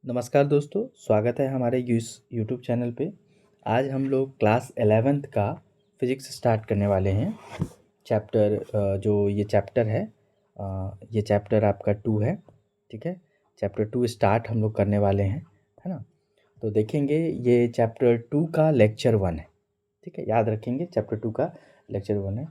नमस्कार दोस्तों, स्वागत है हमारे यूट्यूब चैनल पे। आज हम लोग क्लास 11th का फिज़िक्स स्टार्ट करने वाले हैं। जो ये चैप्टर है, ये चैप्टर आपका 2 है। ठीक है, चैप्टर 2 स्टार्ट हम लोग करने वाले हैं, है ना। तो देखेंगे ये चैप्टर 2 का लेक्चर 1 है। ठीक है, याद रखेंगे चैप्टर 2 का लेक्चर 1 है।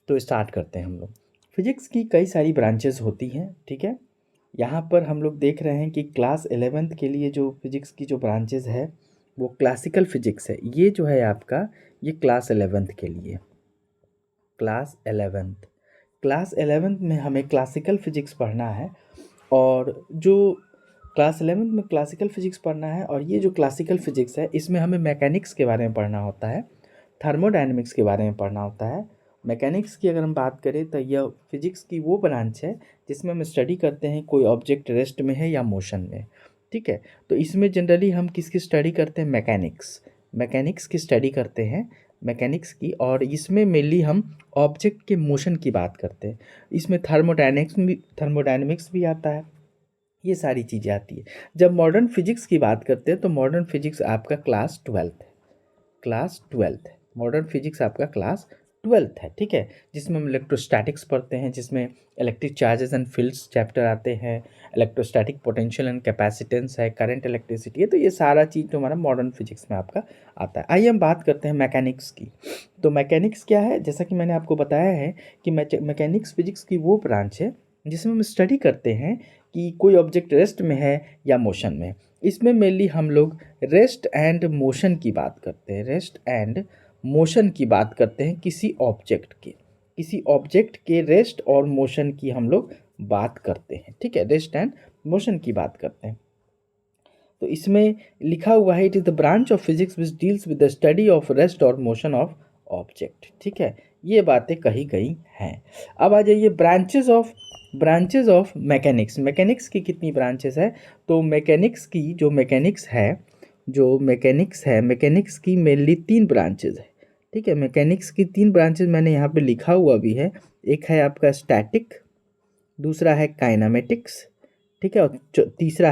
तो स्टार्ट करते हैं हम लोग। फिज़िक्स की कई सारी ब्रांचेस होती हैं। ठीक है, यहाँ पर हम लोग देख रहे हैं कि क्लास 11th के लिए जो फिज़िक्स की जो ब्रांचेस है वो क्लासिकल फिज़िक्स है। ये जो है आपका, ये क्लास 11th के लिए। क्लास 11th में हमें क्लासिकल फ़िज़िक्स पढ़ना है। और जो क्लास 11th में क्लासिकल फ़िज़िक्स पढ़ना है, और ये जो क्लासिकल फ़िज़िक्स है इसमें हमें मैकेनिक्स के बारे में पढ़ना होता है, थर्मोडायनेमिक्स के बारे में पढ़ना होता है। मैकेनिक्स की अगर हम बात करें तो यह फिज़िक्स की वो ब्रांच है जिसमें हम स्टडी करते हैं कोई ऑब्जेक्ट रेस्ट में है या मोशन में। ठीक है, तो इसमें जनरली हम किसकी स्टडी करते हैं? मैकेनिक्स की स्टडी करते हैं, मैकेनिक्स की। और इसमें मेनली हम ऑब्जेक्ट के मोशन की बात करते हैं। इसमें थर्मोडायनेमिक्स भी आता है, ये सारी चीज़ें आती है। जब मॉडर्न फिजिक्स की बात करते हैं तो मॉडर्न फिजिक्स आपका क्लास 12 है। मॉडर्न फिजिक्स आपका क्लास 12 है। ठीक है, जिसमें हम इलेक्ट्रोस्टैटिक्स पढ़ते हैं, जिसमें electric charges and fields chapter आते हैं, इलेक्ट्रोस्टैटिक पोटेंशियल एंड कैपेसिटेंस है, करंट इलेक्ट्रिसिटी है। तो ये सारा चीज़ तो हमारा मॉडर्न फिजिक्स में आपका आता है। आइए हम बात करते हैं मैकेनिक्स की। तो मैकेनिक्स क्या है? जैसा कि मैंने आपको बताया है कि मैकेनिक्स फिजिक्स की वो ब्रांच है जिसमें हम स्टडी करते हैं कि कोई ऑब्जेक्ट रेस्ट में है या मोशन में। इसमें मेनली हम लोग रेस्ट एंड मोशन की बात करते हैं, किसी ऑब्जेक्ट के रेस्ट और मोशन की हम लोग बात करते हैं। ठीक है, रेस्ट एंड मोशन की बात करते हैं। तो इसमें लिखा हुआ है, it is the branch of physics which deals with the study of rest और मोशन ऑफ ऑब्जेक्ट। ठीक है, ये बातें कही गई हैं। अब आ जाइए ब्रांचेस ऑफ मैकेनिक्स की कितनी ब्रांचेस है? तो मैकेनिक्स की मेनली 3 ब्रांचेस है। ठीक है, मैकेनिक्स की 3 ब्रांचेस मैंने यहाँ पे लिखा हुआ भी है। एक है आपका स्टैटिक, दूसरा है काइनेमेटिक्स, ठीक है, और तीसरा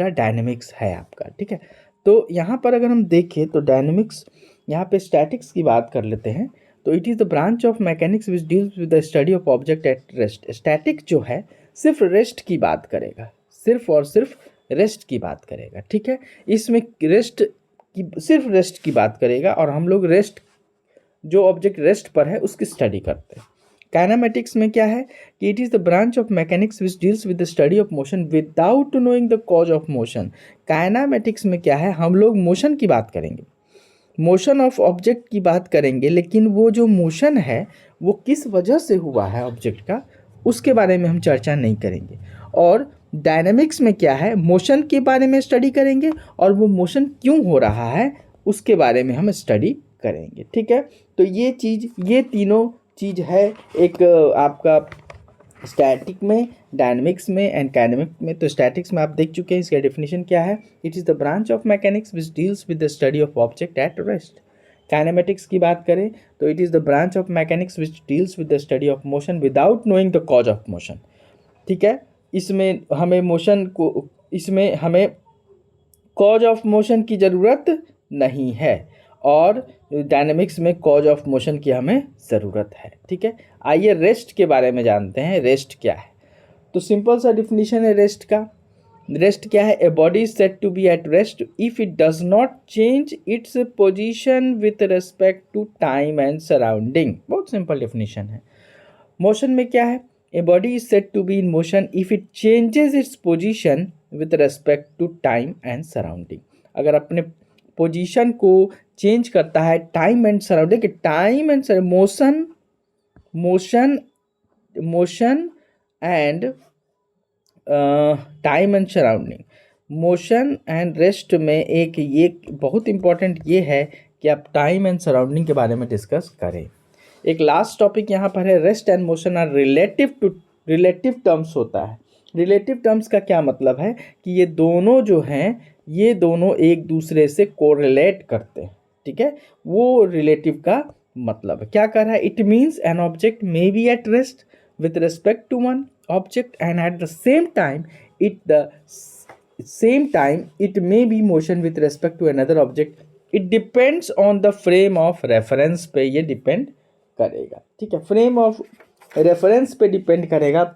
डायनामिक्स है आपका। ठीक है, तो यहाँ पर अगर हम देखें तो डायनामिक्स, यहाँ पे स्टैटिक्स की बात कर लेते हैं। तो it is the branch of mechanics which deals with the study of object at rest. Static जो है सिर्फ रेस्ट की बात करेगा, सिर्फ और सिर्फ रेस्ट की बात करेगा। ठीक है, इसमें सिर्फ रेस्ट की बात करेगा, और हम लोग रेस्ट, जो ऑब्जेक्ट रेस्ट पर है उसकी स्टडी करते हैं। काइनेमेटिक्स में क्या है कि it is the branch of mechanics which deals with the study of motion without knowing the cause of motion. Kinematics में क्या है, हम लोग मोशन की बात करेंगे, मोशन ऑफ ऑब्जेक्ट की बात करेंगे, लेकिन वो जो मोशन है वो किस वजह से हुआ है ऑब्जेक्ट का, उसके बारे में हम चर्चा नहीं करेंगे। और डायनामिक्स में क्या है, मोशन के बारे में स्टडी करेंगे, और वो मोशन क्यों हो रहा है उसके बारे में हम स्टडी करेंगे। ठीक है, तो ये तीनों चीज़ है एक आपका स्टैटिक में, डायनेमिक्स में एंड काइनेमिक्स में। तो स्टैटिक्स में आप देख चुके हैं, इसका डेफिनेशन क्या है? It is the branch of mechanics which deals with the study of object at rest. Kinematics की बात करें तो it is the branch of mechanics which deals with the study of motion without knowing the cause of motion. ठीक है, इसमें हमें cause of motion की ज़रूरत नहीं है, और डायनेमिक्स में कॉज ऑफ मोशन की हमें ज़रूरत है। ठीक है, आइए रेस्ट के बारे में जानते हैं। रेस्ट क्या है? तो सिंपल सा डिफिनीशन है रेस्ट का। रेस्ट क्या है? A body is said to be at rest if it does not change its position with respect to time and surrounding. बहुत सिंपल डिफिनीशन है। मोशन में क्या है? A body is said to be in motion if it changes its position with respect to time and surrounding. अगर अपने position को change करता है time and surrounding, motion and time and surrounding, motion and rest में एक ये बहुत important ये है कि आप टाइम एंड सराउंडिंग के बारे में डिस्कस करें। एक लास्ट टॉपिक यहाँ पर है, rest and motion are relative terms होता है। रिलेटिव टर्म्स का क्या मतलब है कि ये दोनों जो हैं, ये दोनों एक दूसरे से कोरिलेट करते हैं। ठीक है, वो रिलेटिव का मतलब है। क्या कर रहा है? It means an object may be at rest with respect to one object and at the same time it the same time it may be motion with respect to another object. It depends on the frame of reference पे ये depend करेगा, ठीक है, frame of reference पे depend करेगा।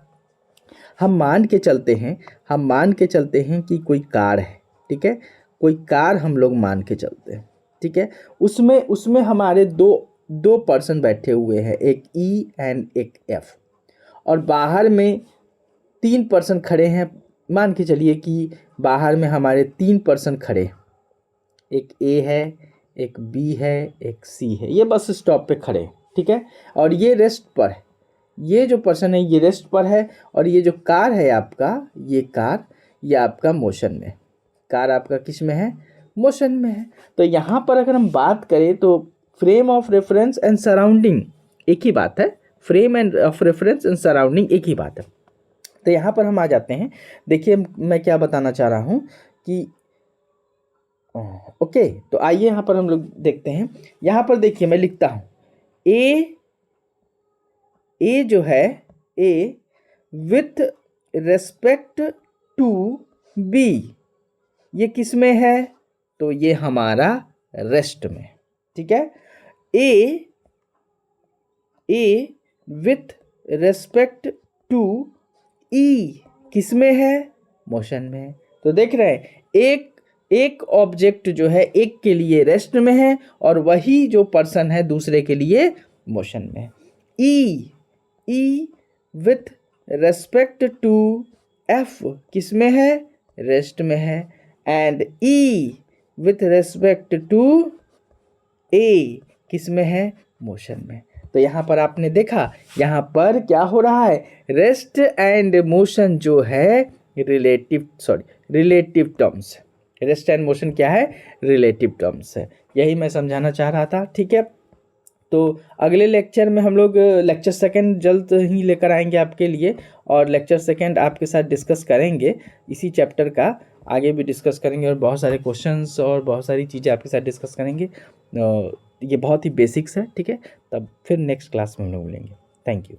हम मान के चलते हैं कि कोई कार है, ठीक है, कोई कार हम लोग मान के चलते हैं, ठीक है, उसमें हमारे दो पर्सन बैठे हुए हैं, एक ई एंड एक एफ, और बाहर में 3 पर्सन खड़े हैं। मान के चलिए कि बाहर में हमारे 3 पर्सन खड़े, एक ए है, एक बी है, एक सी है, ये बस स्टॉप पे खड़े, ठीक है, और ये रेस्ट पर है, ये जो पर्सन है ये रेस्ट पर है, और ये जो कार है आपका, ये आपका मोशन में, कार आपका किस में है, मोशन में है। तो यहाँ पर अगर हम बात करें तो frame of reference and surrounding एक ही बात है, frame end of reference and surrounding एक ही बात है। तो यहाँ पर हम आ जाते हैं, देखिए मैं क्या बताना चाह रहा हूँ कि ओके, तो आइए यहाँ पर हम लोग देखते हैं। यहाँ पर देखिए मैं लिखता हूँ ए जो है, ए विथ रेस्पेक्ट टू बी, ये किस में है, तो ये हमारा रेस्ट में, ठीक है। ए विथ रेस्पेक्ट टू ई किस में है, मोशन में। तो देख रहे हैं एक ऑब्जेक्ट जो है एक के लिए रेस्ट में है और वही जो पर्सन है दूसरे के लिए मोशन में है। E with respect to F किस में है, रेस्ट में है, and E with respect to A किस में है, मोशन में। तो यहाँ पर आपने देखा, यहाँ पर क्या हो रहा है, रेस्ट एंड मोशन जो है relative terms, rest and motion क्या है, रिलेटिव टर्म्स है, यही मैं समझाना चाह रहा था, ठीक है। तो अगले लेक्चर में हम लोग लेक्चर सेकंड जल्द ही लेकर आएंगे आपके लिए, और लेक्चर सेकंड आपके साथ डिस्कस करेंगे इसी चैप्टर का, आगे भी डिस्कस करेंगे और बहुत सारे क्वेश्चंस और बहुत सारी चीज़ें आपके साथ डिस्कस करेंगे। ये बहुत ही बेसिक्स है, ठीक है। तब फिर नेक्स्ट क्लास में हम लोग मिलेंगे। Thank you.